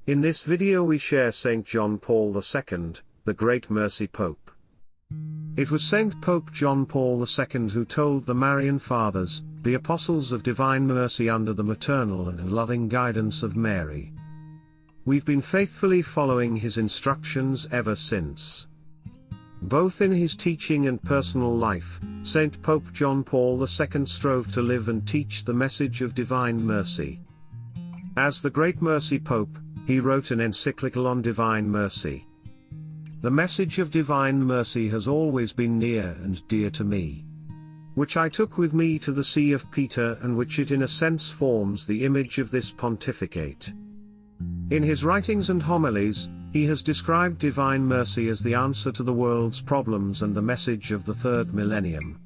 In this video we share St. John Paul II, the Great Mercy Pope. It was St. Pope John Paul II who told the Marian Fathers, the apostles of divine mercy under the maternal and loving guidance of Mary. We've been faithfully following his instructions ever since. Both in his teaching and personal life, St. Pope John Paul II strove to live and teach the message of divine mercy. As the Great Mercy Pope, he wrote an encyclical on divine mercy. The message of divine mercy has always been near and dear to me, which I took with me to the See of Peter, and which it in a sense forms the image of this pontificate. In his writings and homilies, he has described divine mercy as the answer to the world's problems and the message of the third millennium.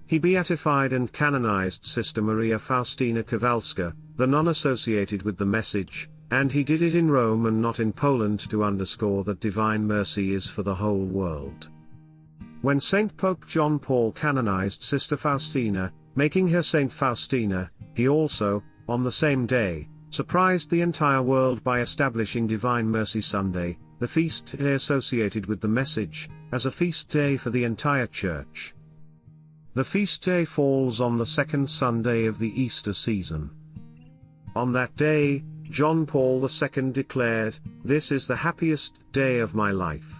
He beatified and canonized Sister Maria Faustina Kowalska, the nun associated with the message, and he did it in Rome and not in Poland to underscore that divine mercy is for the whole world. When St. Pope John Paul canonized Sister Faustina, making her Saint Faustina, he also, on the same day, surprised the entire world by establishing Divine Mercy Sunday, the feast day associated with the message, as a feast day for the entire Church. The feast day falls on the second Sunday of the Easter season. On that day, John Paul II declared, "This is the happiest day of my life."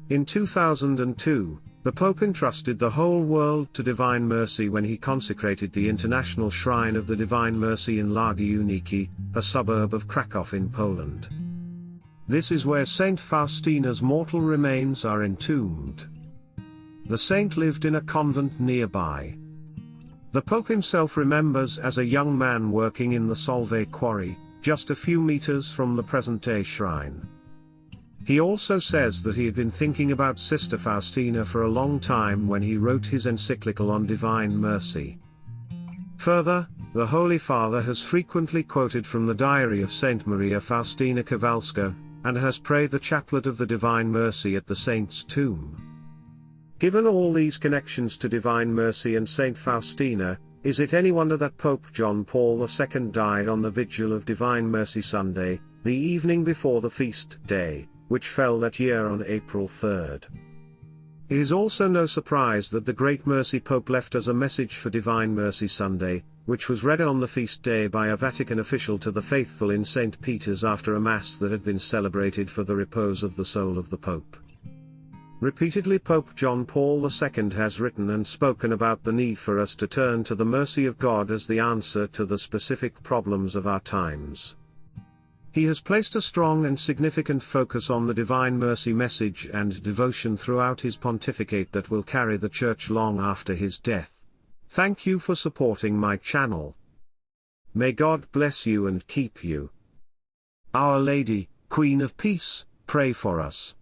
In 2002, the Pope entrusted the whole world to divine mercy when he consecrated the International Shrine of the Divine Mercy in Lagi Uniki, a suburb of Kraków in Poland. This is where Saint Faustina's mortal remains are entombed. The saint lived in a convent nearby. The Pope himself remembers as a young man working in the Solvay quarry, just a few meters from the present-day shrine. He also says that he had been thinking about Sister Faustina for a long time when he wrote his encyclical on divine mercy. Further, the Holy Father has frequently quoted from the diary of Saint Maria Faustina Kowalska, and has prayed the chaplet of the Divine Mercy at the saint's tomb. Given all these connections to divine mercy and Saint Faustina, is it any wonder that Pope John Paul II died on the vigil of Divine Mercy Sunday, the evening before the feast day, which fell that year on April 3rd. It is also no surprise that the Great Mercy Pope left us a message for Divine Mercy Sunday, which was read on the feast day by a Vatican official to the faithful in St. Peter's after a Mass that had been celebrated for the repose of the soul of the Pope. Repeatedly Pope John Paul II has written and spoken about the need for us to turn to the mercy of God as the answer to the specific problems of our times. He has placed a strong and significant focus on the divine mercy message and devotion throughout his pontificate that will carry the Church long after his death. Thank you for supporting my channel. May God bless you and keep you. Our Lady, Queen of Peace, pray for us.